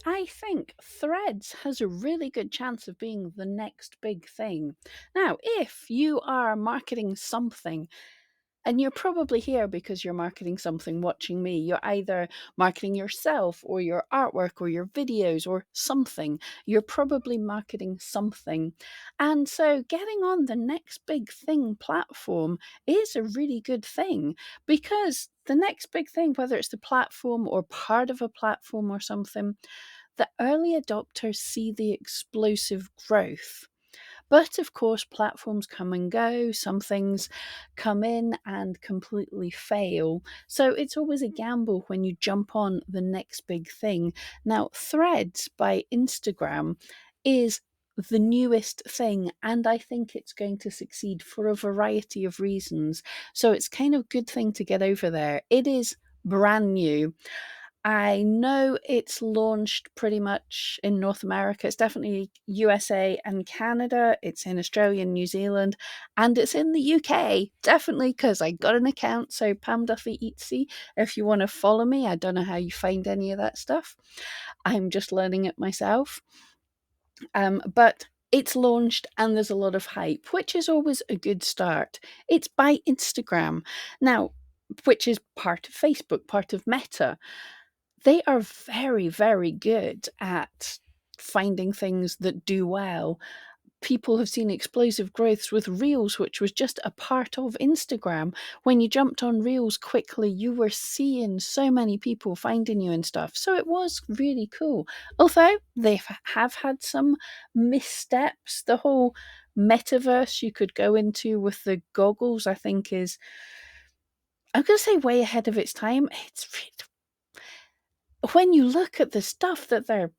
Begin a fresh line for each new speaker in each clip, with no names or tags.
I think Threads has a really good chance of being the next big thing. Now, if you are marketing something, and you're probably here because you're marketing something watching me. You're either marketing yourself or your artwork or your videos or something. You're probably marketing something. And so getting on the next big thing platform is a really good thing, because the next big thing, whether it's the platform or part of a platform or something, the early adopters see the explosive growth. But of course, platforms come and go. Some things come in and completely fail. So it's always a gamble when you jump on the next big thing. Now, Threads by Instagram is the newest thing, and I think it's going to succeed for a variety of reasons. So it's kind of a good thing to get over there. It is brand new. I know it's launched pretty much in North America. It's definitely USA and Canada. It's in Australia and New Zealand, and it's in the UK. Definitely, because I got an account. So Pam Duthie Etsy, if you want to follow me, I don't know how you find any of that stuff. I'm just learning it myself. But it's launched and there's a lot of hype, which is always a good start. It's by Instagram now, which is part of Facebook, part of Meta. They are very, very good at finding things that do well. People have seen explosive growths with Reels, which was just a part of Instagram. When you jumped on Reels quickly, you were seeing so many people finding you and stuff. So it was really cool. Although they have had some missteps. The whole metaverse you could go into with the goggles, I think, is, I'm going to say, way ahead of its time. It's when you look at the stuff that they're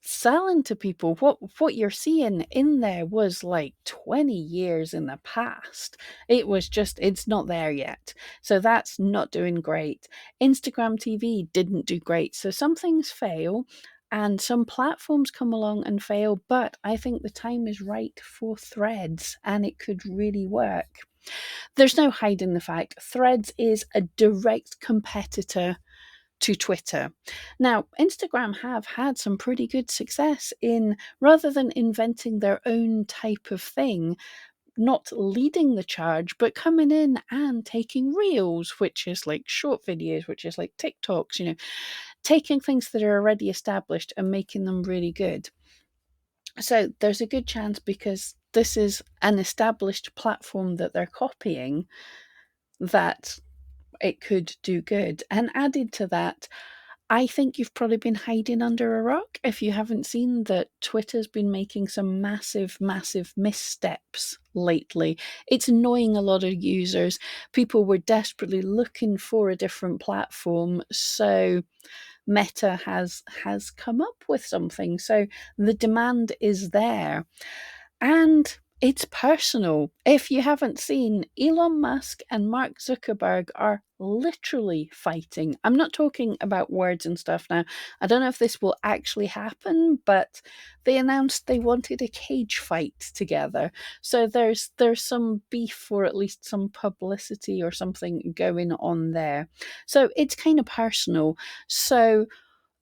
selling to people, what you're seeing in there was like 20 years in the past. It was just, it's not there yet. So that's not doing great. Instagram TV didn't do great. So some things fail and some platforms come along and fail, but I think the time is right for Threads and it could really work. There's no hiding the fact Threads is a direct competitor to Twitter. Now, Instagram have had some pretty good success in, rather than inventing their own type of thing, not leading the charge, but coming in and taking Reels, which is like short videos, which is like TikToks, taking things that are already established and making them really good. So there's a good chance, because this is an established platform that they're copying, that it could do good. And added to that, I think you've probably been hiding under a rock if you haven't seen that Twitter's been making some massive, massive missteps lately. It's annoying a lot of users. People were desperately looking for a different platform, so Meta has come up with something. So the demand is there. And it's personal. If you haven't seen, Elon Musk and Mark Zuckerberg are literally fighting. I'm not talking about words and stuff now. I don't know if this will actually happen, but they announced they wanted a cage fight together. So there's some beef, or at least some publicity or something going on there. So it's kind of personal. So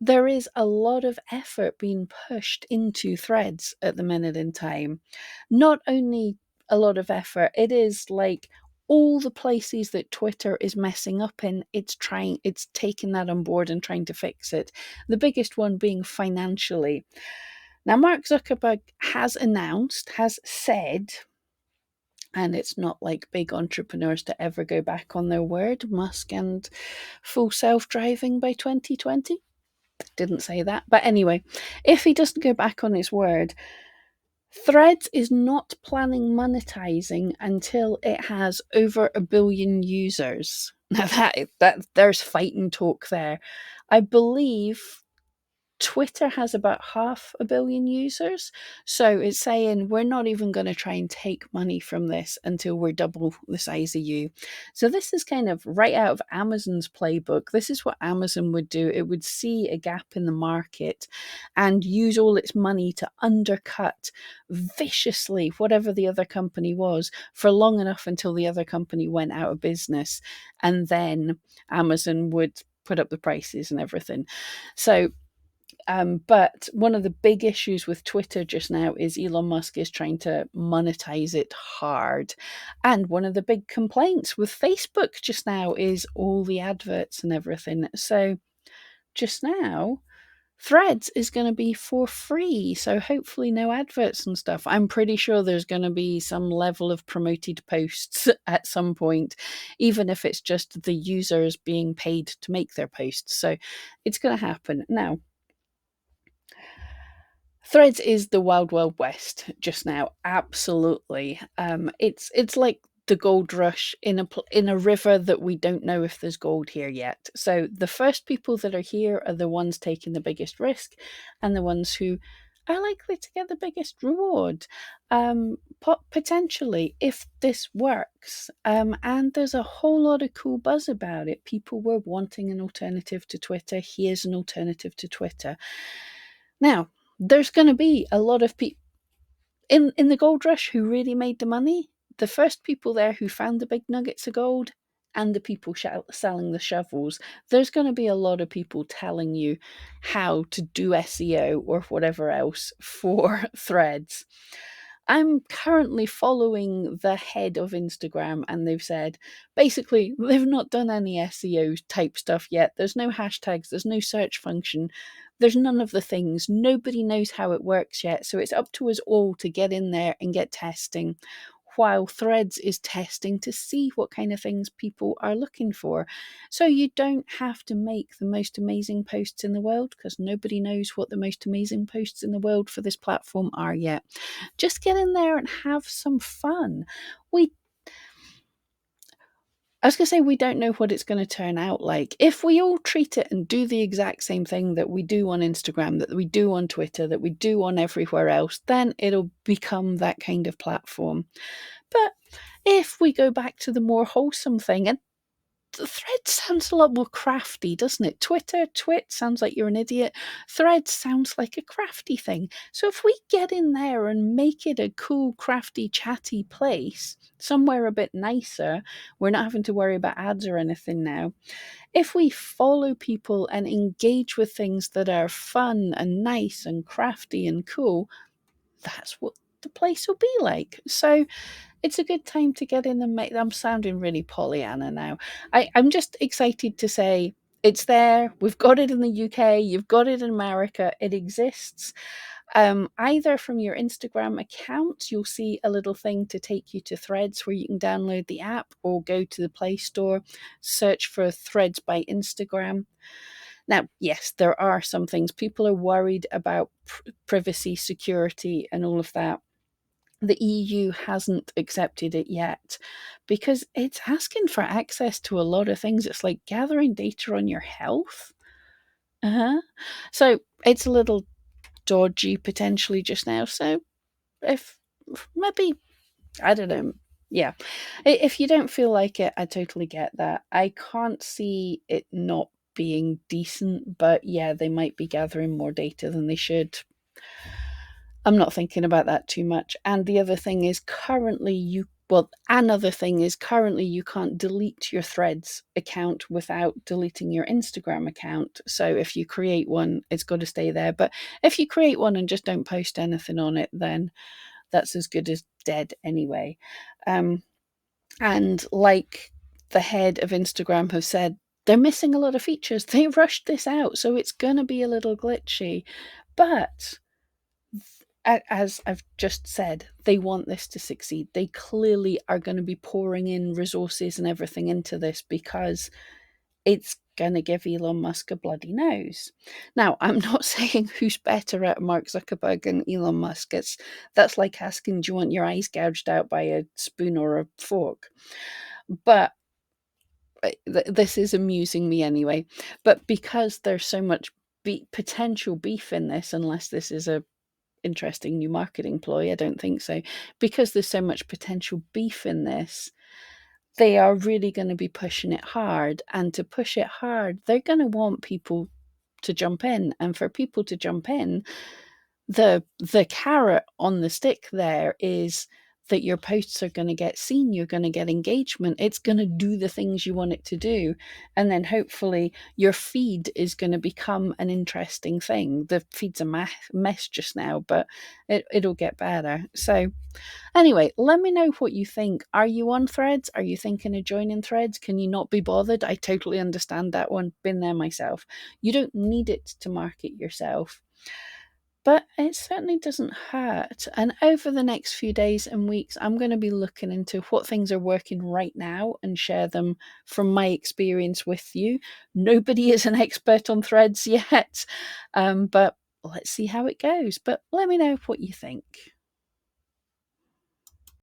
there is a lot of effort being pushed into Threads at the minute in time. Not only a lot of effort, it is like all the places that Twitter is messing up in, it's taking that on board and trying to fix it. The biggest one being financially. Now, Mark Zuckerberg has said, and it's not like big entrepreneurs to ever go back on their word, Musk and full self-driving by 2020. Didn't say that. But anyway, if he doesn't go back on his word, Threads is not planning monetizing until it has over 1 billion users. Now that there's fighting talk there. I believe Twitter has about 500 million users. So it's saying we're not even going to try and take money from this until we're double the size of you. So this is kind of right out of Amazon's playbook. This is what Amazon would do. It would see a gap in the market and use all its money to undercut viciously whatever the other company was for long enough until the other company went out of business. And then Amazon would put up the prices and everything. So But one of the big issues with Twitter just now is Elon Musk is trying to monetize it hard. And one of the big complaints with Facebook just now is all the adverts and everything. So just now, Threads is going to be for free, so hopefully no adverts and stuff. I'm pretty sure there's going to be some level of promoted posts at some point, even if it's just the users being paid to make their posts. So it's going to happen. Now, Threads is the wild, wild west just now. Absolutely, it's like the gold rush in a river that we don't know if there's gold here yet. So the first people that are here are the ones taking the biggest risk, and the ones who are likely to get the biggest reward. Potentially, if this works, and there's a whole lot of cool buzz about it. People were wanting an alternative to Twitter. Here's an alternative to Twitter. Now, there's going to be a lot of people in the gold rush who really made the money. The first people there who found the big nuggets of gold, and the people selling the shovels. There's going to be a lot of people telling you how to do SEO or whatever else for Threads. I'm currently following the head of Instagram, and they've said basically they've not done any SEO type stuff yet. There's no hashtags, there's no search function, there's none of the things. Nobody knows how it works yet. So it's up to us all to get in there and get testing, while Threads is testing to see what kind of things people are looking for. So you don't have to make the most amazing posts in the world, because nobody knows what the most amazing posts in the world for this platform are yet. Just get in there and have some fun. I was going to say, we don't know what it's going to turn out like. If we all treat it and do the exact same thing that we do on Instagram, that we do on Twitter, that we do on everywhere else, then it'll become that kind of platform. But if we go back to the more wholesome thing, and Thread sounds a lot more crafty, doesn't it? Twit sounds like you're an idiot. Thread sounds like a crafty thing. So if we get in there and make it a cool, crafty, chatty place, somewhere a bit nicer, we're not having to worry about ads or anything now. If we follow people and engage with things that are fun and nice and crafty and cool, that's what the place will be like. So it's a good time to get in and make. I'm sounding really Pollyanna now. I'm just excited to say it's there. We've got it in the UK. You've got it in America. It exists. Either from your Instagram account, you'll see a little thing to take you to Threads where you can download the app, or go to the Play Store, search for Threads by Instagram. Now, yes, there are some things. People are worried about privacy, security, and all of that. The EU hasn't accepted it yet because it's asking for access to a lot of things. It's like gathering data on your health. So it's a little dodgy potentially just now. So if maybe, I don't know. Yeah. If you don't feel like it, I totally get that. I can't see it not being decent, but yeah, they might be gathering more data than they should. I'm not thinking about that too much. And the other thing is another thing is currently you can't delete your Threads account without deleting your Instagram account. So if you create one, it's got to stay there. But if you create one and just don't post anything on it, then that's as good as dead anyway. And like the head of Instagram have said, they're missing a lot of features. They rushed this out, so it's going to be a little glitchy. But as I've just said, they want this to succeed. They clearly are going to be pouring in resources and everything into this because it's going to give Elon Musk a bloody nose. Now, I'm not saying who's better at Mark Zuckerberg and Elon Musk. That's like asking, do you want your eyes gouged out by a spoon or a fork? But this is amusing me anyway. But because there's so much potential beef in this, unless this is a interesting new marketing ploy, I don't think so. Because there's so much potential beef in this, they are really going to be pushing it hard. And to push it hard, they're going to want people to jump in. And for people to jump in, the carrot on the stick there is that your posts are going to get seen, you're going to get engagement, it's going to do the things you want it to do. And then hopefully your feed is going to become an interesting thing. The feed's a mess just now, but it'll get better. So anyway, let me know what you think. Are you on Threads? Are you thinking of joining Threads? Can you not be bothered? I totally understand that one. Been there myself. You don't need it to market yourself, but it certainly doesn't hurt. And over the next few days and weeks, I'm going to be looking into what things are working right now and share them from my experience with you. Nobody is an expert on Threads yet, but let's see how it goes. But let me know what you think.